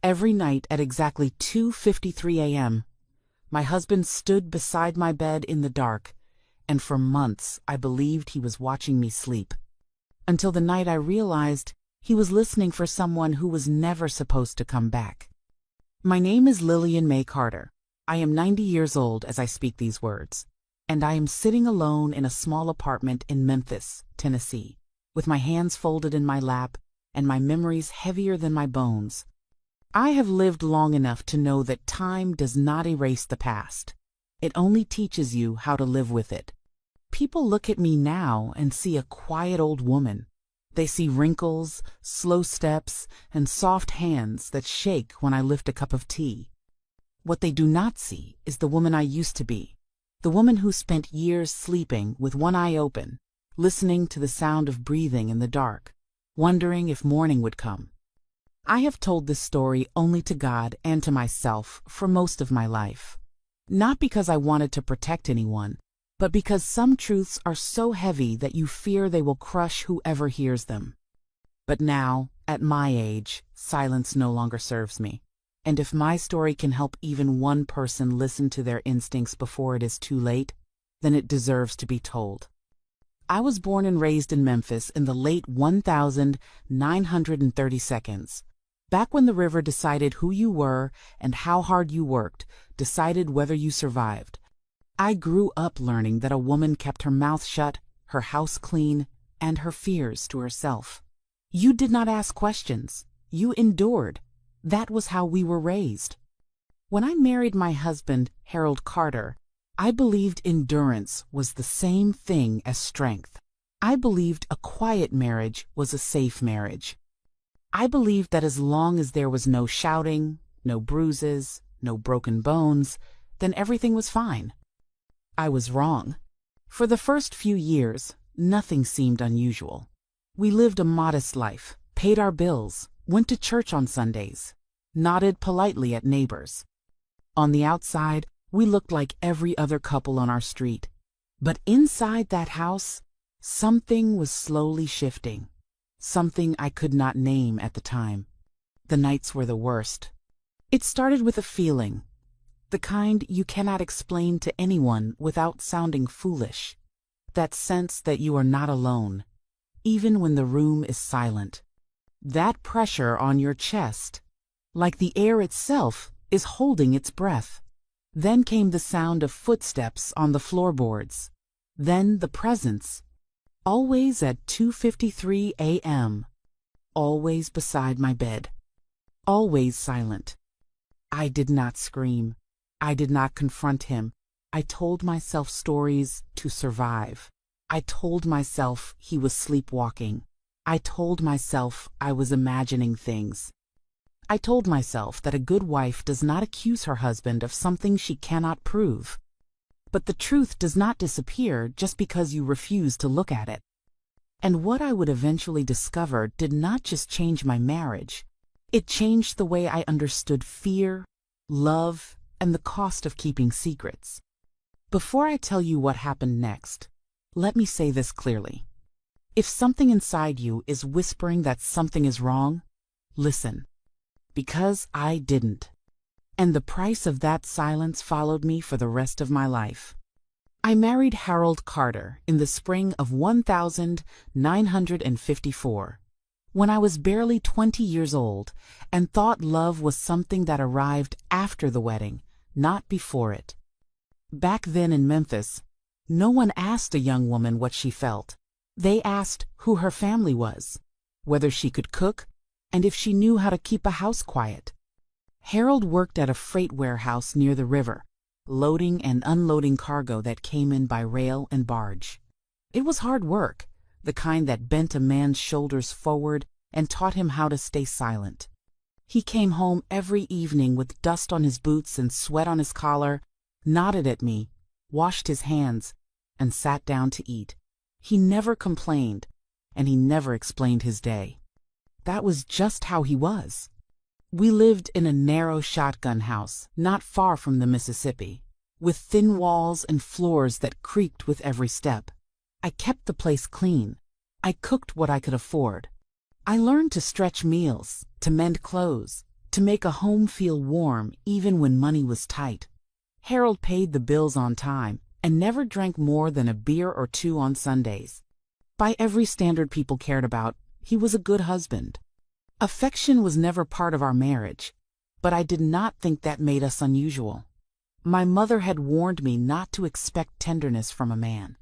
Every night at exactly 2:53 a.m., my husband stood beside my bed in the dark, and for months I believed he was watching me sleep. Until the night I realized he was listening for someone who was never supposed to come back. My name is Lillian May Carter. I am 90 years old as I speak these words, and I am sitting alone in a small apartment in Memphis, Tennessee, with my hands folded in my lap and my memories heavier than my bones. I have lived long enough to know that time does not erase the past. It only teaches you how to live with it. People look at me now and see a quiet old woman. They see wrinkles, slow steps, and soft hands that shake when I lift a cup of tea. What they do not see is the woman I used to be, the woman who spent years sleeping with one eye open, listening to the sound of breathing in the dark, wondering if morning would come. I have told this story only to God and to myself for most of my life. Not because I wanted to protect anyone, but because some truths are so heavy that you fear they will crush whoever hears them. But now, at my age, silence no longer serves me. And if my story can help even one person listen to their instincts before it is too late, then it deserves to be told. I was born and raised in Memphis in the late 1932s, back when the river decided who you were and how hard you worked, decided whether you survived. I grew up learning that a woman kept her mouth shut, her house clean, and her fears to herself. You did not ask questions. You endured. That was how we were raised. When I married my husband, Harold Carter, I believed endurance was the same thing as strength. I believed a quiet marriage was a safe marriage. I believed that as long as there was no shouting, no bruises, no broken bones, then everything was fine. I was wrong. For the first few years, nothing seemed unusual. We lived a modest life, paid our bills, went to church on Sundays, nodded politely at neighbors. On the outside, we looked like every other couple on our street. But inside that house, something was slowly shifting. Something I could not name at the time. The nights were the worst. It started with a feeling, the kind you cannot explain to anyone without sounding foolish. That sense that you are not alone, even when the room is silent. That pressure on your chest, like the air itself is holding its breath. Then came the sound of footsteps on the floorboards. Then the presence, always at 2:53 a.m., always beside my bed, always silent. I did not scream. I did not confront him. I told myself stories to survive. I told myself he was sleepwalking. I told myself I was imagining things. I told myself that a good wife does not accuse her husband of something she cannot prove. But the truth does not disappear just because you refuse to look at it. And what I would eventually discover did not just change my marriage. It changed the way I understood fear, love, and the cost of keeping secrets. Before I tell you what happened next, let me say this clearly. If something inside you is whispering that something is wrong, listen. Because I didn't. And the price of that silence followed me for the rest of my life. I married Harold Carter in the spring of 1954, when I was barely 20 years old and thought love was something that arrived after the wedding, not before it. Back then in Memphis, no one asked a young woman what she felt. They asked who her family was, whether she could cook, and if she knew how to keep a house quiet. Harold worked at a freight warehouse near the river, loading and unloading cargo that came in by rail and barge. It was hard work, the kind that bent a man's shoulders forward and taught him how to stay silent. He came home every evening with dust on his boots and sweat on his collar, nodded at me, washed his hands, and sat down to eat. He never complained, and he never explained his day. That was just how he was. We lived in a narrow shotgun house not far from the Mississippi, with thin walls and floors that creaked with every step. I kept the place clean. I cooked what I could afford. I learned to stretch meals, to mend clothes, to make a home feel warm even when money was tight. Harold paid the bills on time and never drank more than a beer or two on Sundays. By every standard people cared about, he was a good husband. Affection was never part of our marriage, but I did not think that made us unusual. My mother had warned me not to expect tenderness from a man.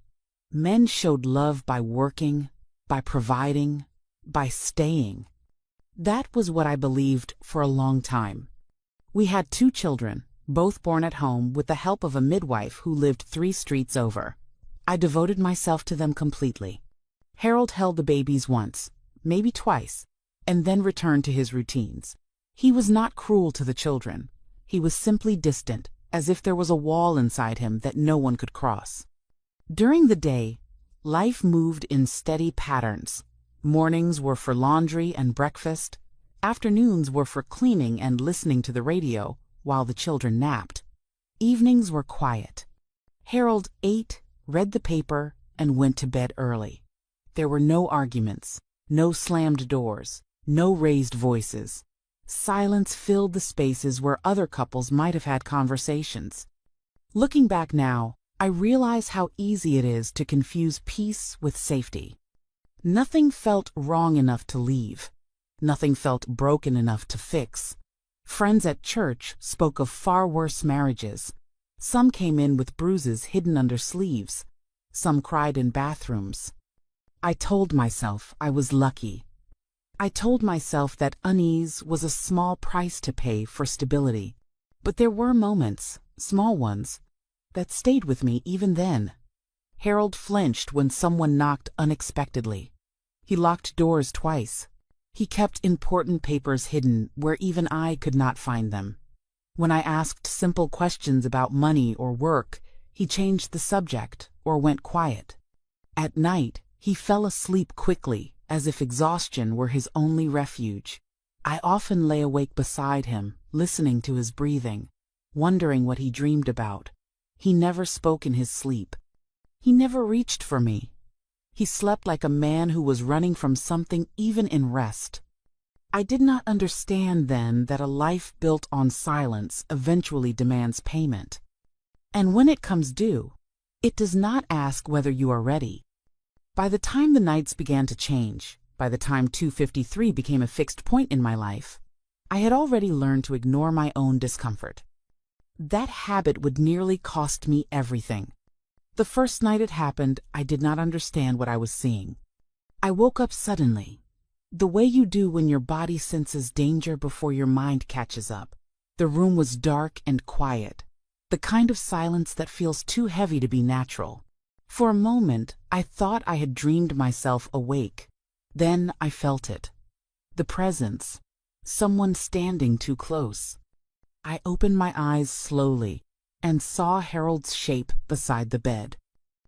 Men showed love by working, by providing, by staying. That was what I believed for a long time. We had 2 children, both born at home with the help of a midwife who lived 3 streets over. I devoted myself to them completely. Harold held the babies once, maybe twice, and then returned to his routines. He was not cruel to the children. He was simply distant, as if there was a wall inside him that no one could cross. During the day, life moved in steady patterns. Mornings were for laundry and breakfast. Afternoons were for cleaning and listening to the radio while the children napped. Evenings were quiet. Harold ate, read the paper, and went to bed early. There were no arguments, no slammed doors, no raised voices. Silence filled the spaces where other couples might have had conversations. Looking back now, I realize how easy it is to confuse peace with safety. Nothing felt wrong enough to leave. Nothing felt broken enough to fix. Friends at church spoke of far worse marriages. Some came in with bruises hidden under sleeves. Some cried in bathrooms. I told myself I was lucky. I told myself that unease was a small price to pay for stability. But there were moments, small ones, that stayed with me even then. Harold flinched when someone knocked unexpectedly. He locked doors twice. He kept important papers hidden where even I could not find them. When I asked simple questions about money or work, he changed the subject or went quiet. At night, he fell asleep quickly, as if exhaustion were his only refuge. I often lay awake beside him, listening to his breathing, wondering what he dreamed about. He never spoke in his sleep. He never reached for me. He slept like a man who was running from something even in rest. I did not understand then that a life built on silence eventually demands payment. And when it comes due, it does not ask whether you are ready. By the time the nights began to change, by the time 2:53 became a fixed point in my life, I had already learned to ignore my own discomfort. That habit would nearly cost me everything. The first night it happened, I did not understand what I was seeing. I woke up suddenly, the way you do when your body senses danger before your mind catches up. The room was dark and quiet, the kind of silence that feels too heavy to be natural. For a moment, I thought I had dreamed myself awake. Then I felt it. The presence. Someone standing too close. I opened my eyes slowly and saw Harold's shape beside the bed.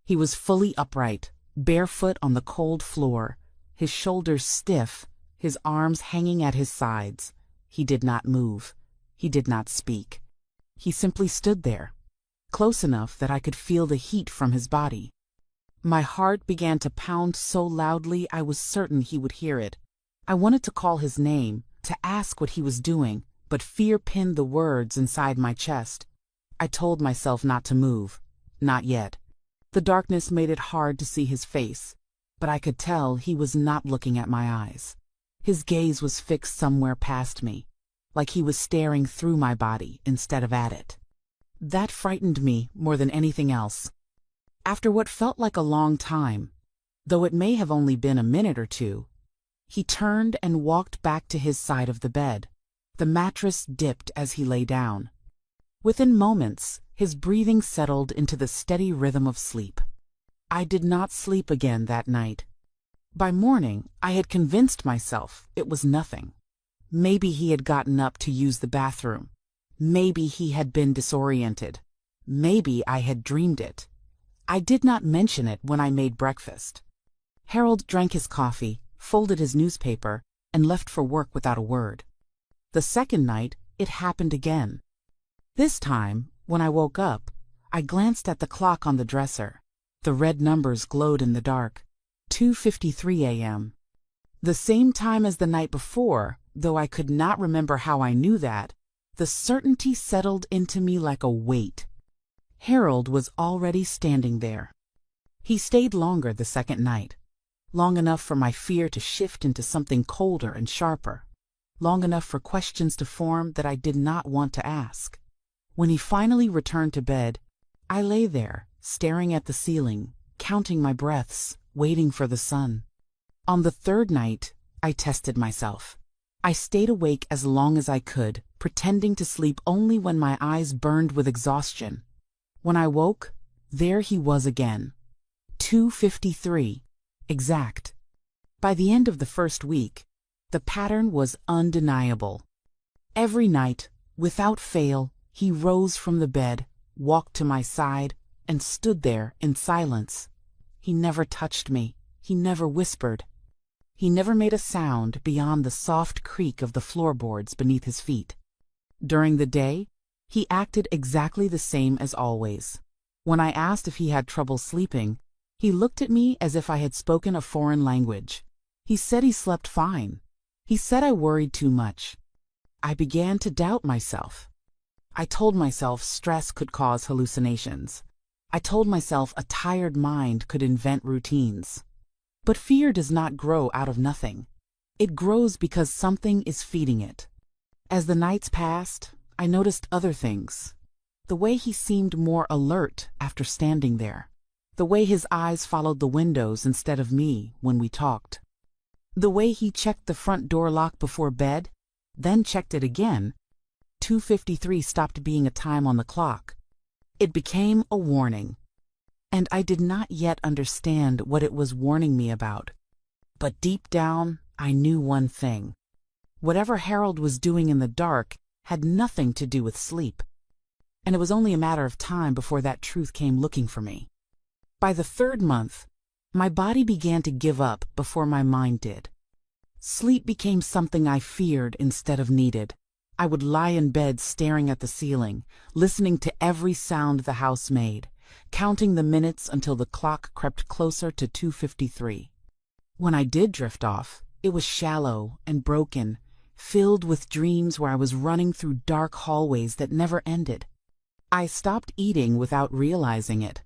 He was fully upright, barefoot on the cold floor, his shoulders stiff, his arms hanging at his sides. He did not move. He did not speak. He simply stood there, close enough that I could feel the heat from his body. My heart began to pound so loudly I was certain he would hear it. I wanted to call his name, to ask what he was doing, but fear pinned the words inside my chest. I told myself not to move. Not yet. The darkness made it hard to see his face, but I could tell he was not looking at my eyes. His gaze was fixed somewhere past me, like he was staring through my body instead of at it. That frightened me more than anything else. After what felt like a long time, though it may have only been a minute or two, he turned and walked back to his side of the bed. The mattress dipped as he lay down. Within moments, his breathing settled into the steady rhythm of sleep. I did not sleep again that night. By morning, I had convinced myself it was nothing. Maybe he had gotten up to use the bathroom. Maybe he had been disoriented. Maybe I had dreamed it. I did not mention it when I made breakfast. Harold drank his coffee, folded his newspaper, and left for work without a word. The second night, it happened again. This time, when I woke up, I glanced at the clock on the dresser. The red numbers glowed in the dark. 2:53 a.m. The same time as the night before, though I could not remember how I knew that, the certainty settled into me like a weight. Harold was already standing there. He stayed longer the second night, long enough for my fear to shift into something colder and sharper, long enough for questions to form that I did not want to ask. When he finally returned to bed, I lay there, staring at the ceiling, counting my breaths, waiting for the sun. On the third night, I tested myself. I stayed awake as long as I could, pretending to sleep only when my eyes burned with exhaustion. When I woke, there he was again. 2:53, exact. By the end of the first week, the pattern was undeniable. Every night, without fail, he rose from the bed, walked to my side, and stood there in silence. He never touched me. He never whispered. He never made a sound beyond the soft creak of the floorboards beneath his feet. During the day, he acted exactly the same as always. When I asked if he had trouble sleeping, he looked at me as if I had spoken a foreign language. He said he slept fine. He said I worried too much. I began to doubt myself. I told myself stress could cause hallucinations. I told myself a tired mind could invent routines. But fear does not grow out of nothing. It grows because something is feeding it. As the nights passed, I noticed other things. The way he seemed more alert after standing there. The way his eyes followed the windows instead of me when we talked. The way he checked the front door lock before bed, then checked it again. 2:53 stopped being a time on the clock. It became a warning. And I did not yet understand what it was warning me about. But deep down, I knew one thing. Whatever Harold was doing in the dark had nothing to do with sleep. And it was only a matter of time before that truth came looking for me. By the third month, my body began to give up before my mind did. Sleep became something I feared instead of needed. I would lie in bed staring at the ceiling, listening to every sound the house made, counting the minutes until the clock crept closer to 2:53. When I did drift off, it was shallow and broken, filled with dreams where I was running through dark hallways that never ended. I stopped eating without realizing it.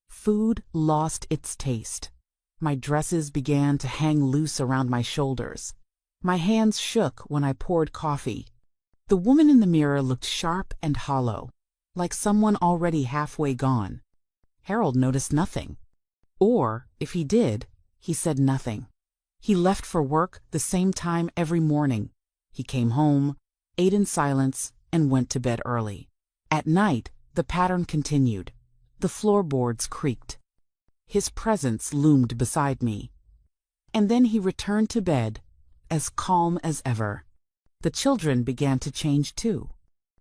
Food lost its taste. My dresses began to hang loose around my shoulders. My hands shook when I poured coffee. The woman in the mirror looked sharp and hollow, like someone already halfway gone. Harold noticed nothing. Or, if he did, he said nothing. He left for work the same time every morning. He came home, ate in silence, and went to bed early. At night, the pattern continued. The floorboards creaked. His presence loomed beside me. And then he returned to bed, as calm as ever. The children began to change too.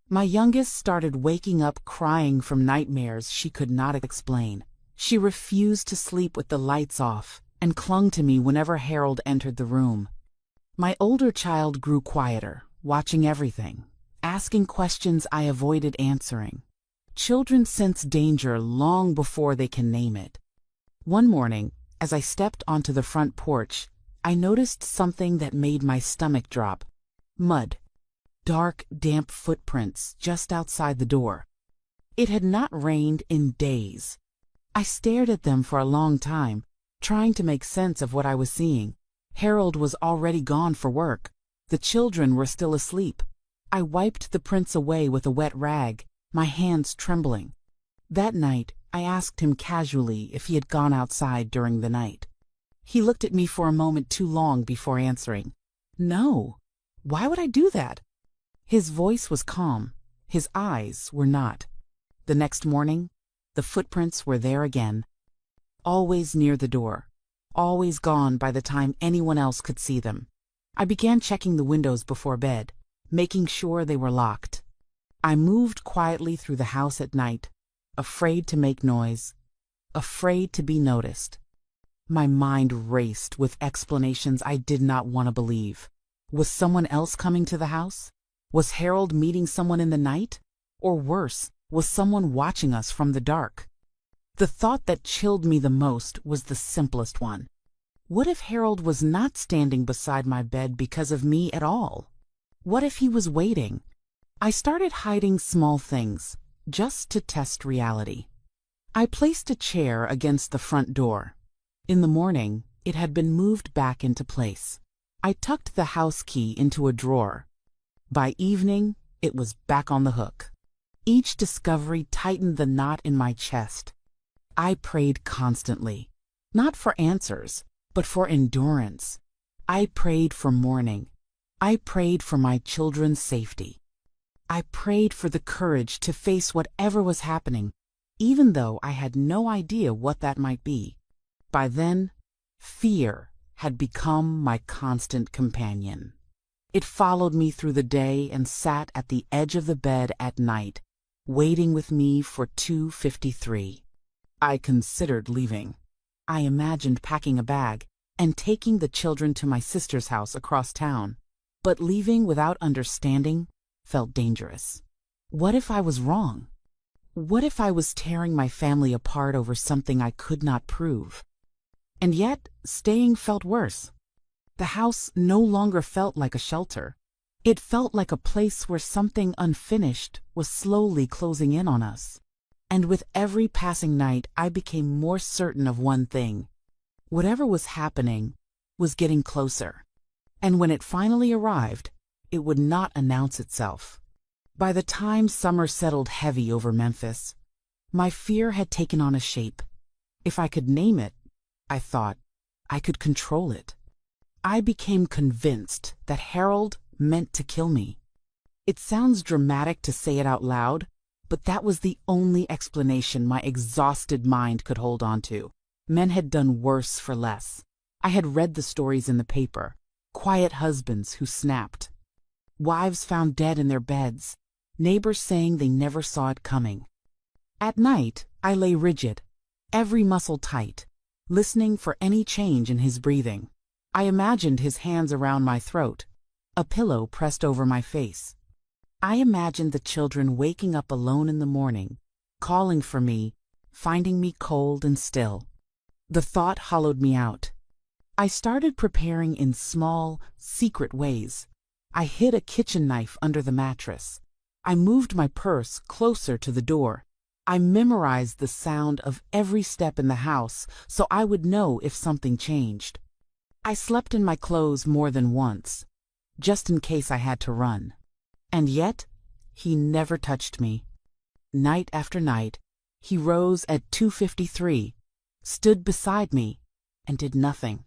My youngest started waking up crying from nightmares she could not explain. She refused to sleep with the lights off and clung to me whenever Harold entered the room. My older child grew quieter, watching everything, asking questions I avoided answering. Children sense danger long before they can name it. One morning, as I stepped onto the front porch, I noticed something that made my stomach drop. Mud. Dark, damp footprints just outside the door. It had not rained in days. I stared at them for a long time, trying to make sense of what I was seeing. Harold was already gone for work. The children were still asleep. I wiped the prints away with a wet rag, my hands trembling. That night, I asked him casually if he had gone outside during the night. He looked at me for a moment too long before answering. No. Why would I do that? His voice was calm. His eyes were not. The next morning, the footprints were there again. Always near the door. Always gone by the time anyone else could see them. I began checking the windows before bed, making sure they were locked. I moved quietly through the house at night, afraid to make noise, afraid to be noticed. My mind raced with explanations I did not want to believe. Was someone else coming to the house? Was Harold meeting someone in the night? Or worse, was someone watching us from the dark? The thought that chilled me the most was the simplest one. What if Harold was not standing beside my bed because of me at all? What if he was waiting? I started hiding small things, just to test reality. I placed a chair against the front door. In the morning, it had been moved back into place. I tucked the house key into a drawer. By evening, it was back on the hook. Each discovery tightened the knot in my chest. I prayed constantly, not for answers, but for endurance. I prayed for morning. I prayed for my children's safety. I prayed for the courage to face whatever was happening, even though I had no idea what that might be. By then, fear had become my constant companion. It followed me through the day and sat at the edge of the bed at night, waiting with me for 2:53. I considered leaving. I imagined packing a bag and taking the children to my sister's house across town. But leaving without understanding felt dangerous. What if I was wrong? What if I was tearing my family apart over something I could not prove? And yet, staying felt worse. The house no longer felt like a shelter. It felt like a place where something unfinished was slowly closing in on us. And with every passing night, I became more certain of one thing. Whatever was happening was getting closer. And when it finally arrived, it would not announce itself. By the time summer settled heavy over Memphis, my fear had taken on a shape. If I could name it, I thought, I could control it. I became convinced that Harold meant to kill me. It sounds dramatic to say it out loud, but that was the only explanation my exhausted mind could hold on to. Men had done worse for less. I had read the stories in the paper. Quiet husbands who snapped. Wives found dead in their beds. Neighbors saying they never saw it coming. At night, I lay rigid, every muscle tight, listening for any change in his breathing. I imagined his hands around my throat, a pillow pressed over my face. I imagined the children waking up alone in the morning, calling for me, finding me cold and still. The thought hollowed me out. I started preparing in small, secret ways. I hid a kitchen knife under the mattress. I moved my purse closer to the door. I memorized the sound of every step in the house so I would know if something changed. I slept in my clothes more than once, just in case I had to run. And yet, he never touched me. Night after night, he rose at 2:53, stood beside me, and did nothing.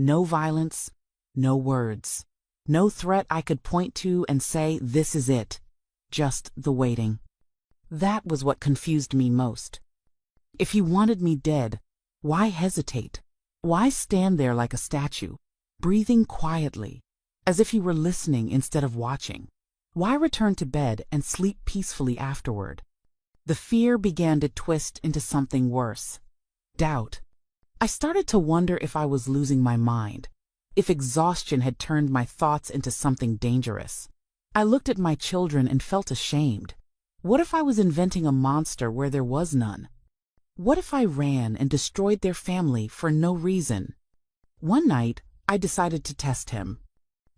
No violence, no words, no threat I could point to and say, this is it. Just the waiting. That was what confused me most. If he wanted me dead, why hesitate? Why stand there like a statue, breathing quietly, as if he were listening instead of watching? Why return to bed and sleep peacefully afterward? The fear began to twist into something worse. Doubt. I started to wonder if I was losing my mind, if exhaustion had turned my thoughts into something dangerous. I looked at my children and felt ashamed. What if I was inventing a monster where there was none? What if I ran and destroyed their family for no reason? One night, I decided to test him.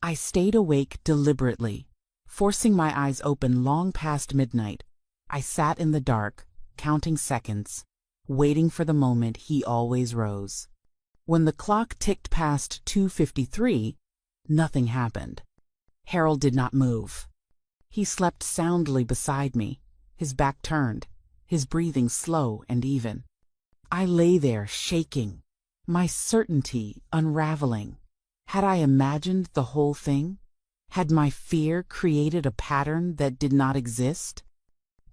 I stayed awake deliberately, forcing my eyes open long past midnight. I sat in the dark, counting seconds, waiting for the moment he always rose. When the clock ticked past 2:53, nothing happened. Harold did not move. He slept soundly beside me, his back turned, his breathing slow and even. I lay there shaking, my certainty unraveling. Had I imagined the whole thing? Had my fear created a pattern that did not exist?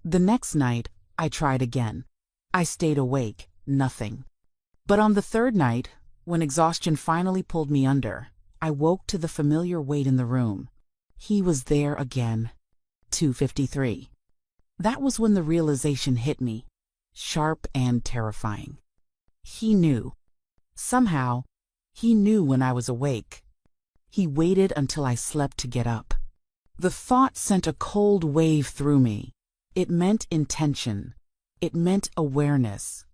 The next night, I tried again. I stayed awake, nothing. But on the third night, when exhaustion finally pulled me under, I woke to the familiar weight in the room. He was there again. 2:53. That was when the realization hit me, sharp and terrifying. He knew. Somehow, he knew when I was awake. He waited until I slept to get up. The thought sent a cold wave through me. It meant intention. It meant awareness.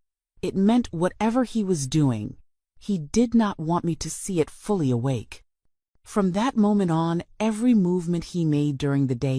It meant whatever he was doing, he did not want me to see it fully awake. From that moment on, every movement he made during the day